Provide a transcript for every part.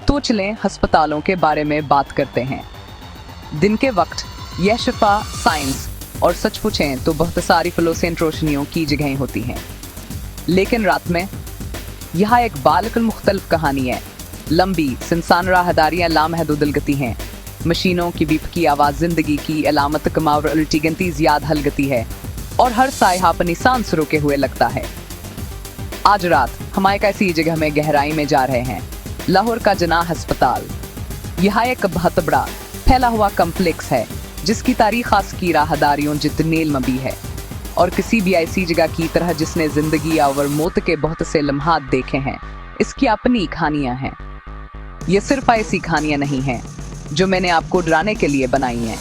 तो चलें अस्पतालों के बारे में बात करते हैं। दिन के वक्त यह शिफा, साइंस और सच पूछें तो बहुत सारी फ्लोसेंट रोशनियों की जगह होती हैं, लेकिन रात में यहाँ एक बालकल मुख्तलिफ कहानी है। लंबी सुनसान राहदारियाँ लामहदूद गति हैं, मशीनों की बीप की आवाज़ जिंदगी की अलामत कमावर उल्टी गंती याद हल गति है, और हर साया अपनी सांस रोके हुए लगता है। आज रात हम एक ऐसी जगह में गहराई में जा रहे हैं, लाहौर का जनाह अस्पताल। यह एक बहुत बड़ा फैला हुआ कम्प्लेक्स है जिसकी तारीख खास की राहदारियों जितनी लंबी है, और किसी भी ऐसी जगह की तरह जिसने जिंदगी और मौत के बहुत से लम्हात देखे हैं, इसकी अपनी कहानियां हैं। ये सिर्फ ऐसी कहानियां नहीं हैं जो मैंने आपको डराने के लिए बनाई हैं।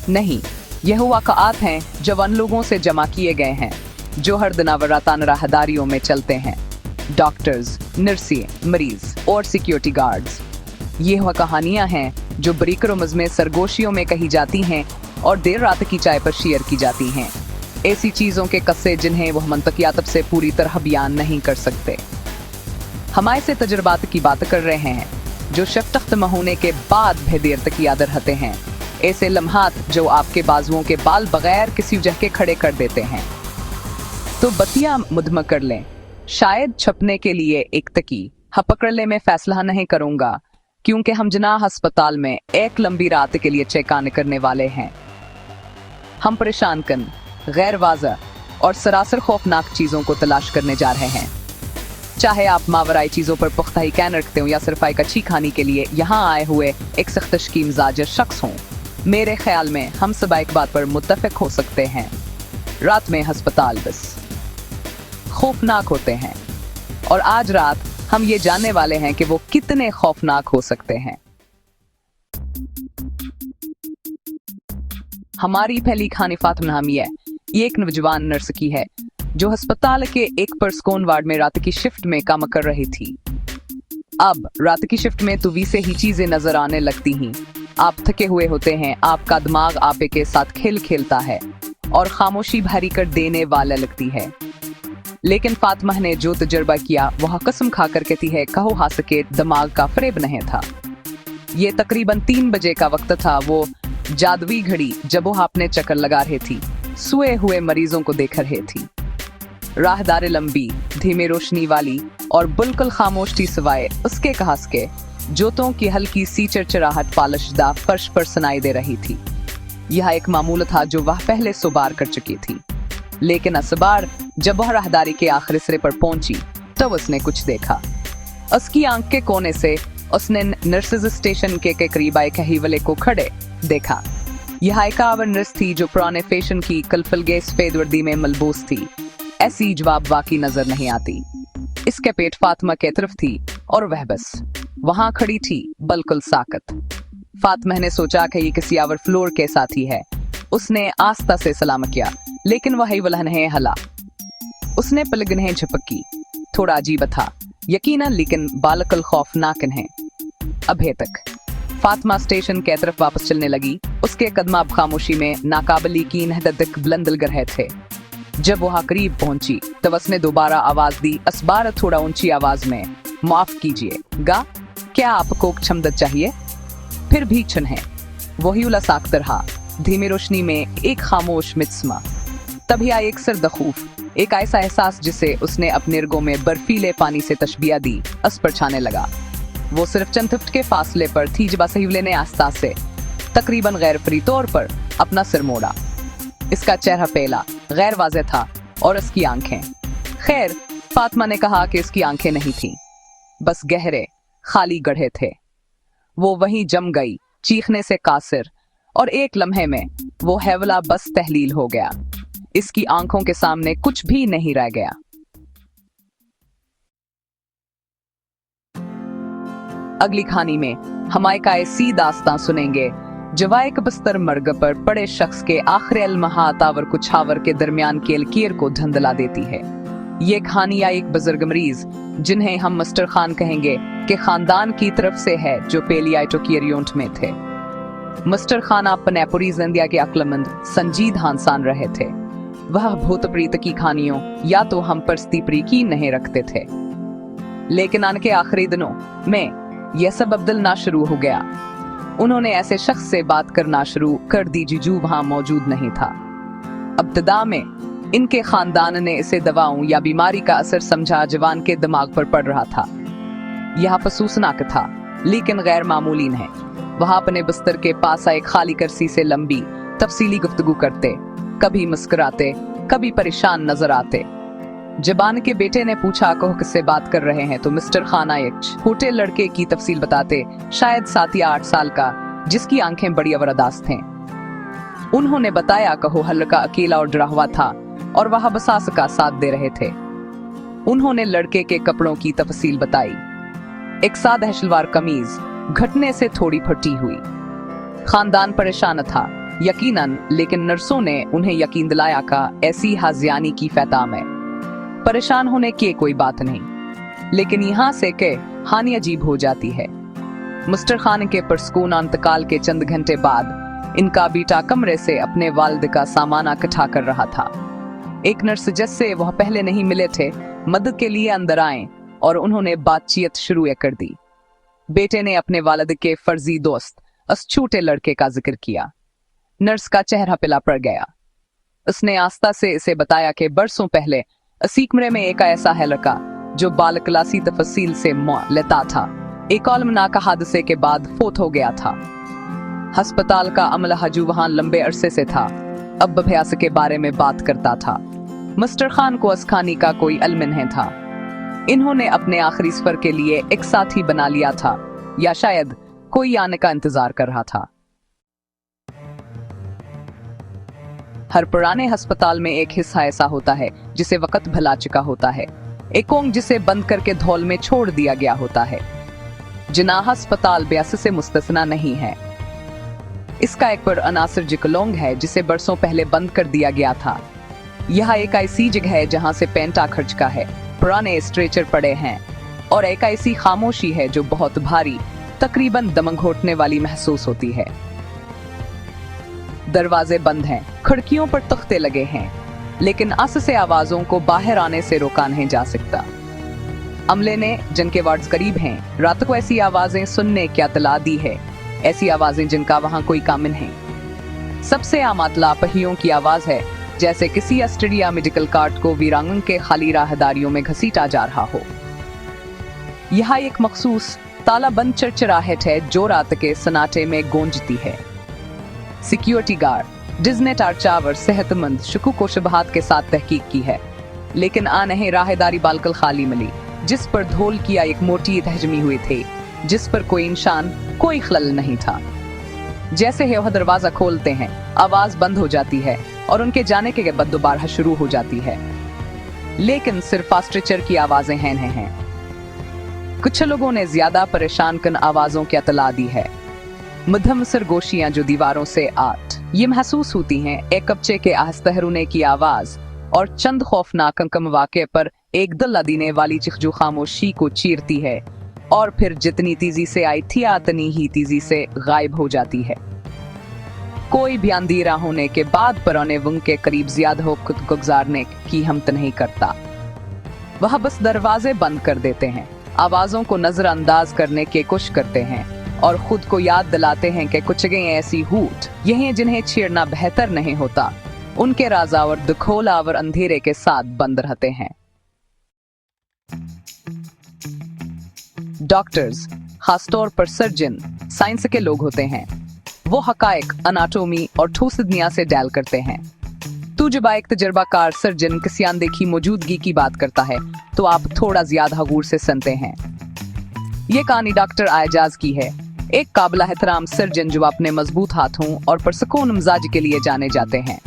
नहीं, यह वाक़आत हैं जवान लोगों से जमा किए गए हैं जो हर दिन रातान राहदारियों में चलते हैं। डॉक्टर्स, नर्सें, मरीज और सिक्योरिटी गार्ड्स। ये वह कहानियां हैं जो बरीकरमज में सरगोशियों में कही जाती हैं और देर रात की चाय पर शेयर की जाती हैं। ऐसी चीज़ों के कस्से जिन्हें वह मंतकियात से पूरी तरह बयान नहीं कर सकते। हम ऐसे तजुर्बात की बात कर रहे हैं जो शफ़क़त होने के बाद भी देर तक याद रहते हैं। ऐसे लम्हात जो आपके बाजुओं के बाल बगैर किसी वजह के खड़े कर देते हैं। तो बत्तियां मुद्दम कर लें, शायद छपने के लिए एक तकी पकड़ में फैसला नहीं करूंगा, क्योंकि हम जनाह अस्पताल में एक लंबी रात के लिए चेकान करने वाले हैं। हम परेशान कन, गैर वाज़ह और सरासर खौफनाक चीज़ों को तलाश करने जा रहे हैं। चाहे आप मावराई चीज़ों पर पुख्ता यकीन रखते हो या सिर्फ एक अच्छी कहानी के लिए यहाँ आए हुए एक सख्त की मिजाज शख्स हों, मेरे ख्याल में हम सब एक बात पर मुत्तफिक हो सकते हैं। रात में अस्पताल बस खौफनाक होते हैं, और आज रात हम ये जानने वाले हैं कि वो कितने खौफनाक हो सकते हैं। हमारी पहली कहानी फातिमा नामी है। ये एक नौजवान नर्स की है जो अस्पताल के एक परस्कोन वार्ड में रात की शिफ्ट में काम कर रही थी। अब रात की शिफ्ट में तो वैसे ही चीजें नजर आने लगती हैं। आप थके हुए होते हैं, आपका दिमाग आपे के साथ खेल खेलता है और खामोशी भारी कर देने वाला लगती है। लेकिन फातिमा ने जो तजर्बा किया वह कसम खा कर कहती है कहो हा सके दिमाग का फरेब नहीं था। ये तकरीबन 3 बजे का वक्त था, वो जादुई घड़ी जब वो अपने चक्कर लगा रही थी, सोए हुए मरीजों को देख रही थी। राहदार लंबी, धीमे रोशनी वाली और बिल्कुल खामोश थी, सिवाय उसके कहास के जोतों की हल्की सी चरचराहट पालिशदा फर्श पर सुनाई दे रही थी। यह एक मामूल था जो वह पहले 100 बार कर चुकी थी, लेकिन इस बार जब वह राहदारी के आखिरी सिरे पर पहुंची तो उसने कुछ देखा। उसकी आंख के कोने से उसने नर्सेज स्टेशन के करीब आए कहीवले को खड़े देखा। यह एक आवर नर्स थी जो पुराने फैशन की कलफलगे सफेद वर्दी में मलबूस थी। ऐसी जवाब वाकई नजर नहीं आती। इसके पेट फातिमा के तरफ थी और वह बस वहां खड़ी थी, बिल्कुल साकत। फातिमा ने सोचा कि ये किसी आवर फ्लोर के साथी है। उसने आस्था से सलाम किया, लेकिन वही वलह नहीं हला। उसने पलक नहीं झपकी। थोड़ा अजीब था यकीनन, लेकिन बालकल खौफनाक है। अभी तक फातिमा स्टेशन के तरफ वापस चलने लगी। उसके कदम अब खामोशी में नाकाबिल यकीन हद बुलंद लग रहे थे। जब वह करीब पहुंची तब उसने दोबारा आवाज दी, इस बार थोड़ा ऊंची आवाज में, माफ कीजिएगा, क्या आपको क्षमता चाहिए? फिर भी क्षण है वही उलसाक रहा, धीमी रोशनी में एक खामोश मिस्मा। तभी आई एक सरदखूफ, एक ऐसा एहसास जिसे उसने अपने रगों में बर्फीले पानी से तशबिया दी, उस पर छाने लगा। वो सिर्फ चंद फुट के फासले पर थी जब सहीवले ने आस्था से तकरीबन गैर फरी तौर पर अपना सिर मोड़ा। इसका चेहरा पहला गैर वाज़ेह था और इसकी आंखें, खैर फातिमा ने कहा कि इसकी आंखें नहीं थीं, बस गहरे खाली गड्ढे थे। वो वहीं जम गई, चीखने से कासिर, और एक लम्हे में वो हैवला बस तहलील हो गया। इसकी आंखों के सामने कुछ भी नहीं रह गया। अगली कहानी में हम एक ऐसी दास्तां सुनेंगे जवा एक बस्तर मर्ग पर पड़े शख्स के आखिरी अलमहात आवर कुछावर के दरमियान के लकीर को धंधला देती है। ये कहानी एक बुजुर्ग मरीज, जिन्हें हम मिस्टर खान कहेंगे, के खानदान की तरफ से है जो पेलियाटो की रियोंट में थे। मिस्टर खान अपनेपुरी जिंदिया के अक्लमंद संजीदा इंसान रहे थे। वह भूत प्रीत की कहानियों या तो हम पर स्तीपरी की नहीं रखते थे, लेकिन आन के आखिरी दिनों में यह सब अब दिलना शुरू हो गया। उन्होंने ऐसे शख्स से बात करना शुरू कर दी जो वहां मौजूद नहीं था। इब्तिदा में इनके खानदान ने इसे दवाओं या बीमारी का असर समझा जवान के दिमाग पर पड़ रहा था। यह अफसोसनाक था लेकिन गैर मामूली है। वह अपने बिस्तर के पास एक खाली कुर्सी से लंबी तफसीली गुफ्तगू करते, कभी मुस्कुराते, कभी परेशान नजर आते। जबान के बेटे ने पूछा कहो किससे बात कर रहे हैं, तो मिस्टर खान एक छोटे लड़के की तफसील बताते, शायद 7 या 8 साल का, जिसकी आंखें बड़ी अवरदास थीं। उन्होंने बताया कहो हर लड़का अकेला और डरा हुआ था और वह बसास का साथ दे रहे थे। उन्होंने लड़के के कपड़ों की तफसील बताई। एक सादा शलवार कमीज घटने से थोड़ी फटी हुई। खानदान परेशान था यकीनन, लेकिन नर्सों ने उन्हें यकीन दिलाया का ऐसी हाजियानी की फैताम है, परेशान होने की कोई बात नहीं। लेकिन यहाँ से के हानि अजीब हो जाती है। मिस्टर खान के परसकून इंतकाल के चंद घंटे बाद इनका बेटा कमरे से अपने वालिद का सामान इकट्ठा कर रहा था। एक नर्स जिससे वह पहले नहीं मिले थे मदद के लिए अंदर आए और उन्होंने बातचीत शुरू कर दी। बेटे ने अपने वालिद के फर्जी दोस्त उस छोटे लड़के का जिक्र किया। नर्स का चेहरा पिला पड़ गया। उसने आस्था से इसे बताया कि बरसों पहले इसी कमरे में एक ऐसा है लड़का जो बालकलासी तफसील से मौत लेता था। एक अलमनाक हादसे के बाद फोत हो गया था। अस्पताल का अमला हजू वहां लंबे अरसे से था। अब अभ्यास के बारे में बात करता था। मिस्टर खान को अस्खानी का कोई इल्म नहीं था। इन्होंने अपने आखिरी सफर के लिए एक साथी बना लिया था, या शायद कोई आने का इंतजार कर रहा था। हर पुराने अस्पताल में एक हिस्सा ऐसा होता है जिसे वक्त भुला चुका होता है, एक ओंग जिसे बंद करके धौल में छोड़ दिया गया होता है। जिनाह अस्पताल ब्यास से मुस्तस्ना नहीं है। इसका एक पर अनासर जिकलोंग है जिसे बरसों पहले बंद कर दिया गया था। यह एक ऐसी जगह है जहां से पेंटा खर्च का है, पुराने स्ट्रेचर पड़े हैं और एक ऐसी खामोशी है जो बहुत भारी, तकरीबन दम घोटने वाली महसूस होती है। दरवाजे बंद हैं, खिड़कियों पर तख्ते लगे हैं, लेकिन आस से आवाजों को बाहर आने से रोका नहीं जा सकता। अमले ने जिनके वार्ड्स करीब हैं रात को ऐसी आवाजें सुनने की इत्तला दी है, ऐसी आवाजें जिनका वहां कोई कामिन है। सबसे आम लापहियों की आवाज है, जैसे किसी अस्ट्रेलिया मेडिकल कार्ट को वीरांगन के खाली राहदारियों में घसीटा जा रहा हो। यह एक मखसूस ताला बंद चरचराहट है जो रात के सन्नाटे में गूंजती है। सिक्योरिटी गार्ड डिजनेट आर्चावर सेहतमंद शुकूक व शुबहात के साथ तहकीक की है, लेकिन आनहे राहदारी बालकल खाली मिली, जिस पर धोल किया एक मोटी तहजमी हुई थी, जिस पर कोई इंसान, कोई खलल नहीं था। जैसे ही वह दरवाजा खोलते हैं आवाज बंद हो जाती है और उनके जाने के बाद दोबारा शुरू हो जाती है, लेकिन सिर्फ स्ट्रेचर की आवाजें हैं। कुछ लोगों ने ज्यादा परेशान कन आवाजों की इत्तला दी है। मध्यम सरगोशियां जो दीवारों से ये महसूस होती हैं, एक कपचे के आहिस्ता हरूने की आवाज और चंद खौफनाक कम वाक़े पर एक दिल देने वाली चिखजू खामोशी को चीरती है और फिर जितनी तेजी से आई थी उतनी ही तेजी से गायब हो जाती है। कोई भी अंधेरा होने के बाद पुराने वंग के करीब ज्यादा हो खुद गुजारने की हिम्मत नहीं करता। वह बस दरवाजे बंद कर देते हैं, आवाजों को नजरअंदाज करने की कोशिश करते हैं और खुद को याद दिलाते हैं कि कुछ जगह ऐसी हूट यही जिन्हें छेड़ना बेहतर नहीं होता, उनके राजा और दुखोलावर अंधेरे के साथ बंद रहते हैं। डॉक्टर्स, खासतौर पर सर्जन, साइंस के लोग होते हैं। वो हकायक, अनाटोमी और ठोस दुनिया से डैल करते हैं। तो जब एक तजर्बाकार सर्जन किसी अनदेखी मौजूदगी की बात करता है तो आप थोड़ा ज्यादा गौर से सुनते हैं। ये कहानी डॉक्टर आयजाज की है, एक काबिल एहतराम सर्जन जो अपने मजबूत हाथों और पुरसकून मिजाज के लिए जाने जाते हैं।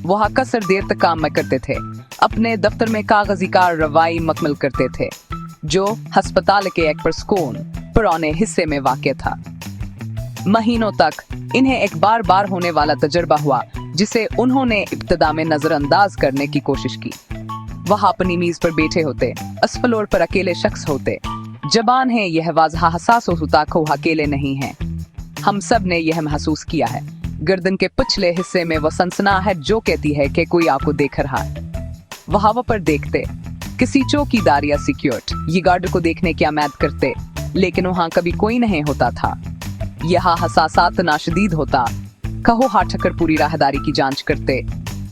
वो अक्सर देर तक काम करते थे, अपने दफ्तर में कागजी कार्रवाई मुकम्मल करते थे, जो अस्पताल के एक पुरसकून पुराने हिस्से में वाक़ था। महीनों तक इन्हें एक बार बार होने वाला तजर्बा हुआ जिसे उन्होंने इब्तिदा में नजरअंदाज करने की कोशिश की। वह अपनी मीज पर बैठे होते, इस फ्लोर पर अकेले शख्स होते। जबान है यह वाज़हा हसास होता को अकेले नहीं है। हम सब ने यह महसूस किया है। गर्दन के पिछले हिस्से में वह सनसनाहट जो कहती है कि कोई आपको देख रहा है। वह हवा पर देखते, किसी चौकीदार या सिक्योरिटी ये गार्ड को देखने की उम्मीद करते, लेकिन वहाँ कभी कोई नहीं होता था। यहाँ हसासात नाशदीद होता, कहो हाथ ठक्कर पूरी राहदारी की जांच करते,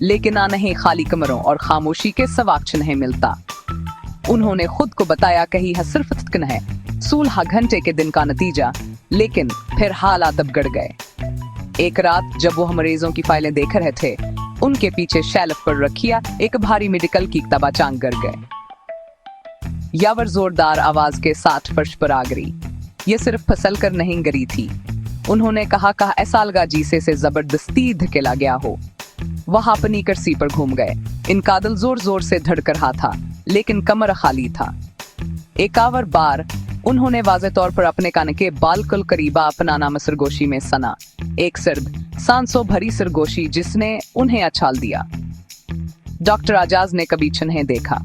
लेकिन ना नहीं खाली कमरों और खामोशी के सवाक्ष नहीं मिलता। उन्होंने खुद को बताया कहीं सिर्फ थकन है, 16 घंटे के दिन का नतीजा, लेकिन फिर हालात अब गड़ गए। एक रात जब वो मरीजों की फाइलें देख रहे थे, उनके पीछे शेल्फ पर रखिया एक भारी मेडिकल की किताब अचानक गिर गए। यावर जोरदार आवाज के साथ फर्श पर आ गिरी। ये सिर्फ फसल कर नहीं गिरी थी। उन्होंने कहा ऐसा अलगा जीसे से जबरदस्ती धकेला गया हो। वह अपनी कुर्सी पर घूम गए। इनका दिल जोर जोर से धड़क रहा था, लेकिन कमर खाली था। एक और बार उन्होंने वाज़े तौर पर अपने कान के बाल कुल करीबा अपना नाम सरगोशी में सना, एक सर्द सांसों भरी सरगोशी जिसने उन्हें अछाल दिया। डॉक्टर आजाज ने कभी छन्हे देखा,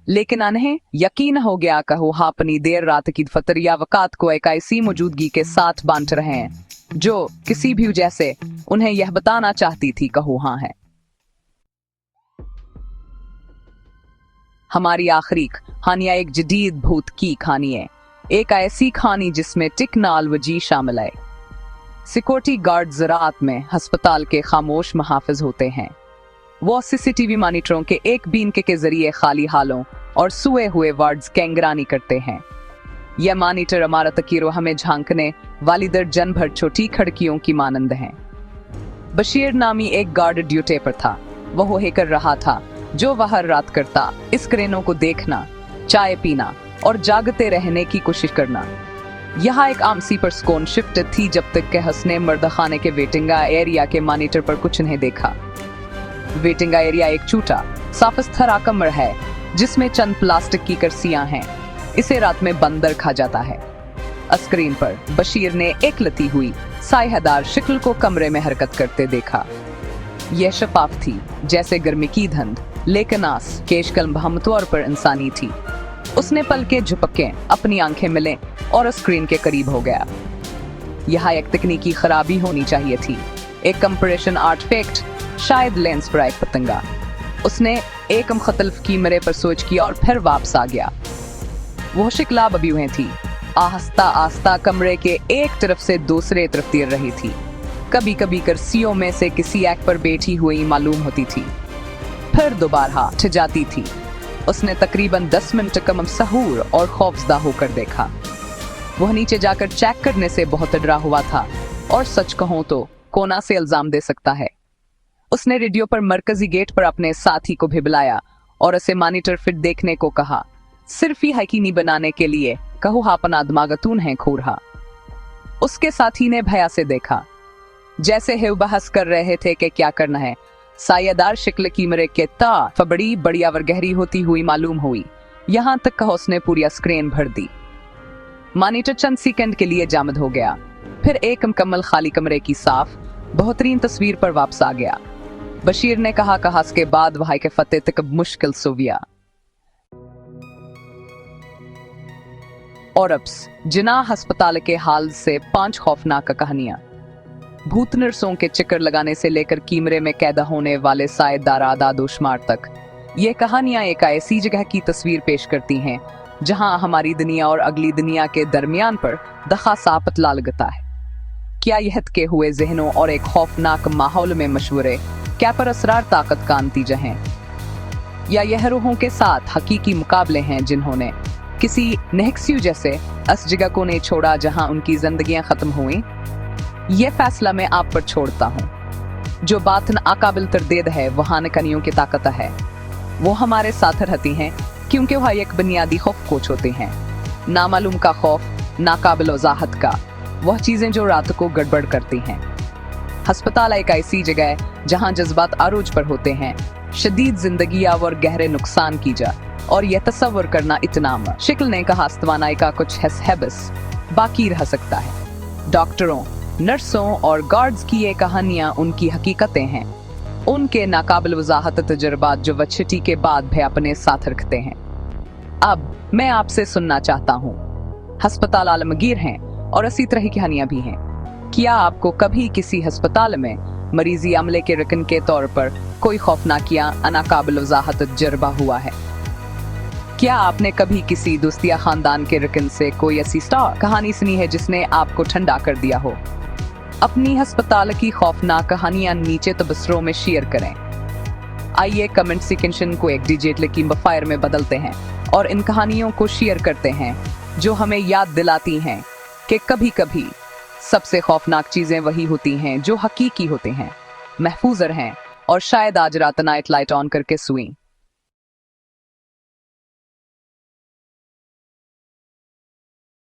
लेकिन उन्हें यकीन हो गया कहो अपनी देर रात की फतर या वक़ात को एक ऐसी मौजूदगी के साथ बांट रहे हैं जो किसी भी जैसे उन्हें यह बताना चाहती थी कहो हाँ है। हमारी आखिरी कहानियां एक जदीद भूत की कहानी है, एक ऐसी कहानी जिसमें टिकनाल वजी शामिल है। सिक्योरिटी गार्ड ज़राअत में अस्पताल के खामोश मुहाफिज होते हैं। वो सीसीटीवी मॉनिटरों के एक बीन के जरिए खाली हालों और सुए हुए वार्ड्स की निगरानी करते हैं। यह मॉनिटर इमारत की रोह में झांकने वाली दर्जन भर छोटी खिड़कियों की मानंद हैं। बशीर नामी एक गार्ड ड्यूटी पर था। वह हे कर रहा था जो वह हर रात करता, स्क्रीनों को देखना, चाय पीना और जागते रहने की कोशिश करना। यहाँ एक आम सी पर स्कोन शिफ्ट थी जब तक के हंसने मर्द खाने के वेटिंग एरिया के मॉनिटर पर कुछ नहीं देखा। वेटिंग एरिया एक छोटा साफ स्थरा कमरा है जिसमें चंद प्लास्टिक की कुर्सियां हैं। इसे रात में बंदर खा जाता है। स्क्रीन पर बशीर ने एक लती हुई सायेदार शक्ल को कमरे में हरकत करते देखा। यह शफाफ थी जैसे गर्मी की धुंध, लेकिन आस केशकल्म हम तौर पर इंसानी थी। उसने पलके झपके अपनी आंखें मिले और स्क्रीन के करीब हो गया। यहाँ एक तकनीकी खराबी होनी चाहिए थी, एक कंप्रेशन आर्टिफैक्ट, शायद लेंस पर एक पतंगा। उसने एक खतल्फ की मरे पर सोच किया और फिर वापस आ गया। वह शिकला बबी हुई थी, आस्ता आस्ता कमरे के एक तरफ से दूसरे तरफ तीर रही थी। कभी कभी कुर्सियों में से किसी एक पर बैठी हुई मालूम होती थी, फिर दोबारा उठ जाती थी। उसने तकरीबन 10 मिनट कम सहूर और खौफजदा होकर देखा। वह नीचे जाकर चेक करने से बहुत डरा हुआ था और सच कहूं तो कोना से इल्जाम दे सकता है। उसने रेडियो पर मरकजी गेट पर अपने साथी को भी बुलाया और उसे मॉनिटर फिट देखने को कहा, सिर्फ ही यकीनी बनाने के लिए कहो अपना दिमागतून है खोरहा। उसके साथी ने भया से देखा, जैसे है बहस कर रहे थे कि क्या करना है। सायेदार शिकल की मरे के ता बड़ी बढ़िया वर गहरी होती हुई मालूम हुई। यहाँ तक कहा उसने पूरी स्क्रीन भर दी। मॉनिटर चंद सेकंड के लिए जामद हो गया, फिर एक मुकम्मल खाली कमरे की साफ बेहतरीन तस्वीर पर वापस आ गया। बशीर ने कहा के बाद वहां के फतेह तक मुश्किल सोविया और अब्स जिना अस्पताल के हाल से 5 खौफनाक कहानियां। भूत नर्सों के चक्कर लगाने से लेकर कीमरे में कैद होने वाले सायेदार आदादोशुमार तक, ये कहानियां एक ऐसी जगह की तस्वीर पेश करती हैं जहां हमारी दुनिया और अगली दुनिया के दरमियान पर दखा सापत लगता है। क्या यह के हुए जहनों और एक खौफनाक माहौल में मशवरे क्या पर असरार ताकत का नतीजा हैं, या यह रूहों के साथ हकीकी मुकाबले हैं जिन्होंने किसी नेक्स्यू जैसे इस जगह को नहीं छोड़ा जहां उनकी जिंदगियां खत्म हुई। यह फैसला मैं आप पर छोड़ता हूं। जो बात नाकाबिल तरदेद है वहां नकनियों की ताकत है। वो हमारे साथ रहती हैं क्योंकि वह एक बुनियादी खौफ कोच होते हैं। नामालूम का खौफ, नाकाबिल वजाहत का, वह चीजें जो रात को गड़बड़ करती हैं। अस्पताल एक ऐसी जगह है जहां जज्बात आरोज पर होते हैं, शदीद जिंदगी और गहरे नुकसान की जा, और यह तस्वर करना इतना शिकल ने कहा तवानाई का कुछ है बस बाकी रह सकता है। डॉक्टरों, नर्सों और गार्ड्स की ये कहानियां उनकी हकीकतें हैं, उनके नाकाबिल वजाहत तजुर्बात जो वह छुट्टी के बाद भी अपने साथ रखते हैं। अब मैं आपसे सुनना चाहता हूँ। अस्पताल आलमगीर हैं और इसी तरह की कहानियां भी हैं। क्या आपको कभी किसी अस्पताल में मरीजी अमले के रकन के तौर पर कोई खौफनाक या नाकाबिल वजाहत तजुर्बा हुआ है? क्या आपने कभी किसी दोस्त या खानदान के रुकन से कोई ऐसी स्टार कहानी सुनी है जिसने आपको ठंडा कर दिया हो? अपनी अस्पताल की खौफनाक कहानियां नीचे तबसरों में शेयर करें। आइए कमेंट सेक्शन को एक डिजिटल कीमत फायर में बदलते हैं और इन कहानियों को शेयर करते हैं जो हमें याद दिलाती हैं कि कभी कभी सबसे खौफनाक चीजें वही होती हैं जो हकीकी होते हैं। महफूज रहें और शायद आज रात नाइट लाइट ऑन करके सोएं।